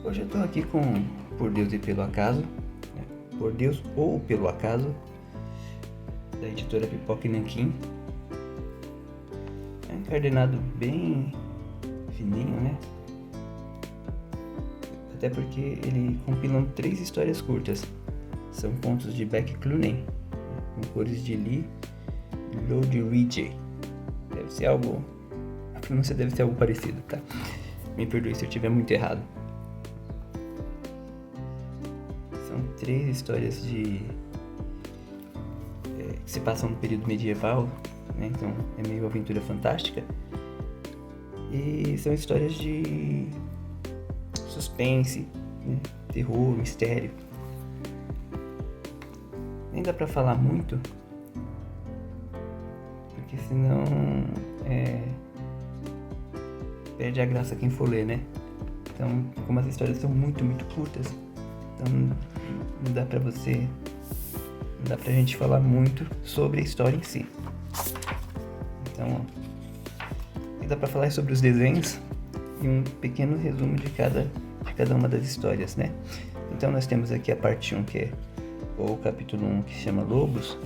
Hoje eu tô aqui com Por Deus e Pelo Acaso, né? Por Deus ou Pelo Acaso, da editora Pipoca e Nanquim. É um encadernado bem fininho, né? Até porque ele compila 3 histórias curtas. São contos de Beck Clune, com cores de Lee Loughridge. Deve ser algo... A pronúncia deve ser algo parecido, tá? Me perdoe se eu estiver muito errado. São 3 histórias que se passam no período medieval, né? Então é meio aventura fantástica. E são histórias de suspense, né? Terror, mistério. Nem dá pra falar muito, porque senão perde a graça quem for ler, né? Então, como as histórias são muito curtas, então não dá pra gente falar muito sobre a história em si. Então, o que dá pra falar é sobre os desenhos e um pequeno resumo de cada uma das histórias, né? Então nós temos aqui a parte 1, que é o capítulo 1, que se chama Lobos,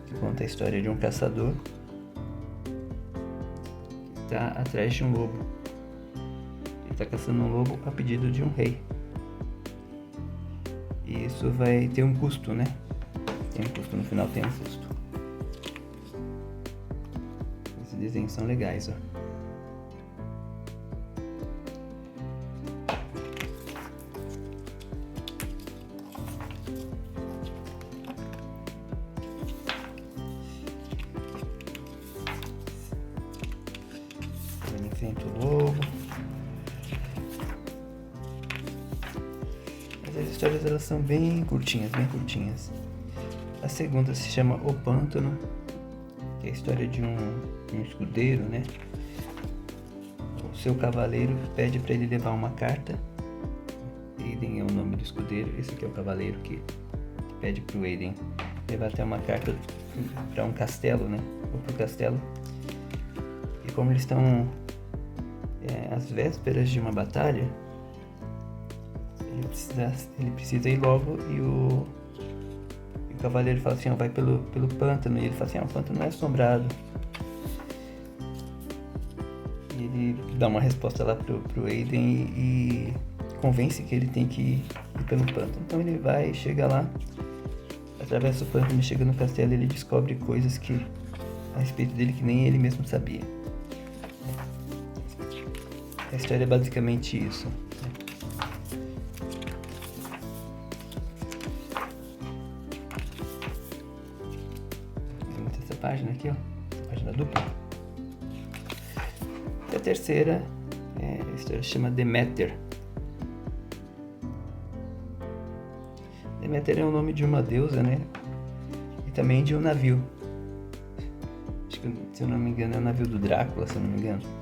que conta a história de um caçador que está atrás de um lobo. Ele está caçando um lobo a pedido de um rei. E isso vai ter um custo, né? Tem um custo, no final tem um custo. Esses desenhos são legais, ó. Ele enfrenta o lobo. Mas as histórias, elas são bem curtinhas. A segunda se chama O Pântano, que é a história de um escudeiro, né? O seu cavaleiro pede para ele levar uma carta. Aiden é o nome do escudeiro. Esse aqui é o cavaleiro que pede pro Aiden levar até uma carta para um castelo, né? Ou pro castelo. E como eles estão às vésperas de uma batalha, ele precisa ir logo, e o cavaleiro fala assim, ó, vai pelo pântano, e ele fala assim, ó, o pântano não é assombrado. E ele dá uma resposta lá pro Aiden e convence que ele tem que ir pelo pântano. Então ele vai, chega lá, atravessa o pântano, chega no castelo, e ele descobre coisas a respeito dele que nem ele mesmo sabia. A história é basicamente isso. Temos essa página aqui, ó, essa página dupla. E a terceira a história se chama Deméter. Deméter é o nome de uma deusa, né? E também de um navio. Acho que, se eu não me engano, é o navio do Drácula, se eu não me engano.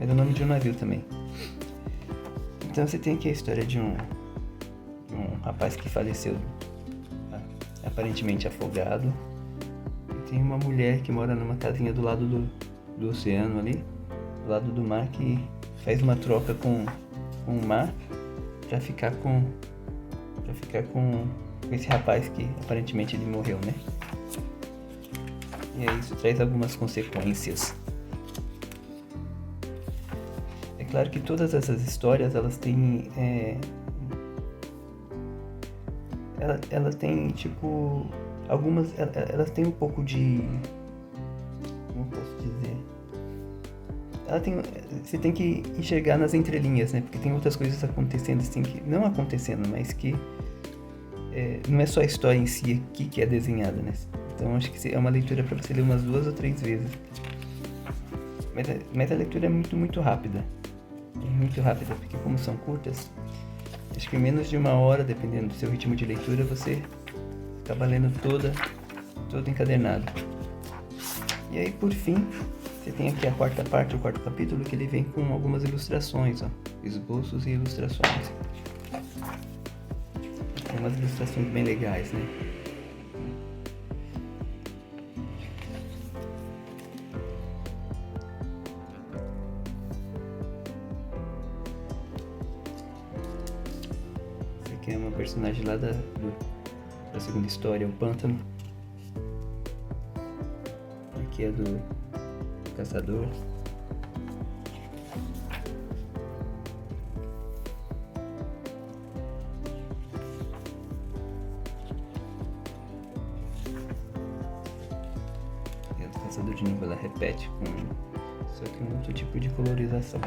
Mas é o nome de um navio também. Então você tem aqui a história de um rapaz que faleceu, aparentemente afogado. E tem uma mulher que mora numa casinha do lado do oceano ali, do lado do mar, que faz uma troca com o mar pra ficar com esse rapaz que aparentemente ele morreu, né? E aí isso traz algumas consequências. É claro que todas essas histórias, elas têm elas têm, tipo, algumas, elas têm um pouco de, como eu posso dizer, você tem que enxergar nas entrelinhas, né? Porque tem outras coisas acontecendo assim, que não acontecendo, mas que não é só a história em si aqui que é desenhada, né? Então acho que é uma leitura para você ler umas 2 ou 3 vezes. Mas a leitura é muito rápida. Muito rápida, porque como são curtas, acho que em menos de 1 hora, dependendo do seu ritmo de leitura, você acaba lendo todo encadernado. E aí, por fim, você tem aqui a quarta parte, o quarto capítulo, que ele vem com algumas ilustrações, ó, esboços e ilustrações. Tem umas ilustrações bem legais, né? que é uma personagem lá da segunda história, o Pântano. Aqui é do Caçador. E o Caçador de novo, ela repete com só que um outro tipo de colorização.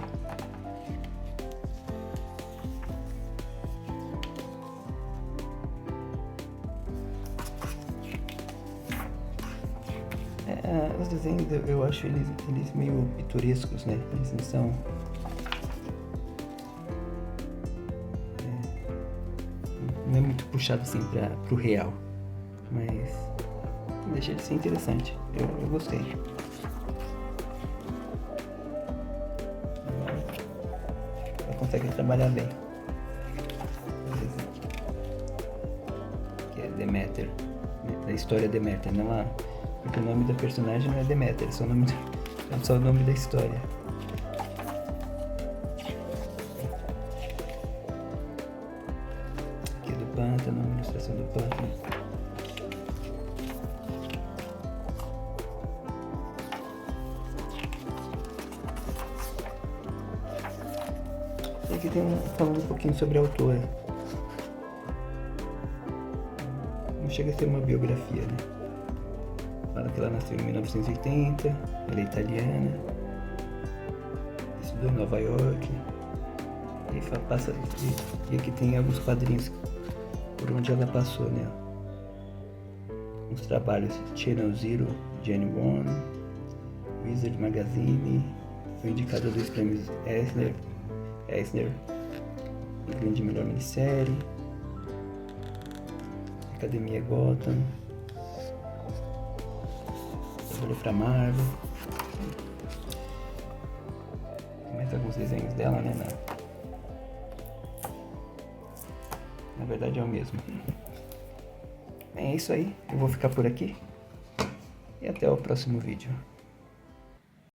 Os desenhos eu acho eles meio pitorescos, né? Eles não são. Não é muito puxado assim pro real. Mas deixa de ser interessante. Eu gostei. Ela consegue trabalhar bem. Que é Deméter. Da história Deméter, não a. Porque o nome da personagem não é Deméter, é só o nome da história. Aqui é do Pântano, ilustração do Pântano. E aqui tem falando um pouquinho sobre a autora. Não chega a ser uma biografia, né? Fala que ela nasceu em 1980, ela é italiana, estudou em Nova York, e aqui tem alguns quadrinhos por onde ela passou, né? Uns trabalhos: Channel Zero, Jane One, Wizard Magazine, foi indicada a 2 prêmios Eisner, incluindo de melhor minissérie, Academia Gotham. Trabalhou pra Marvel. Tem mais alguns desenhos dela, né? Na verdade é o mesmo. É isso aí. Eu vou ficar por aqui. E até o próximo vídeo.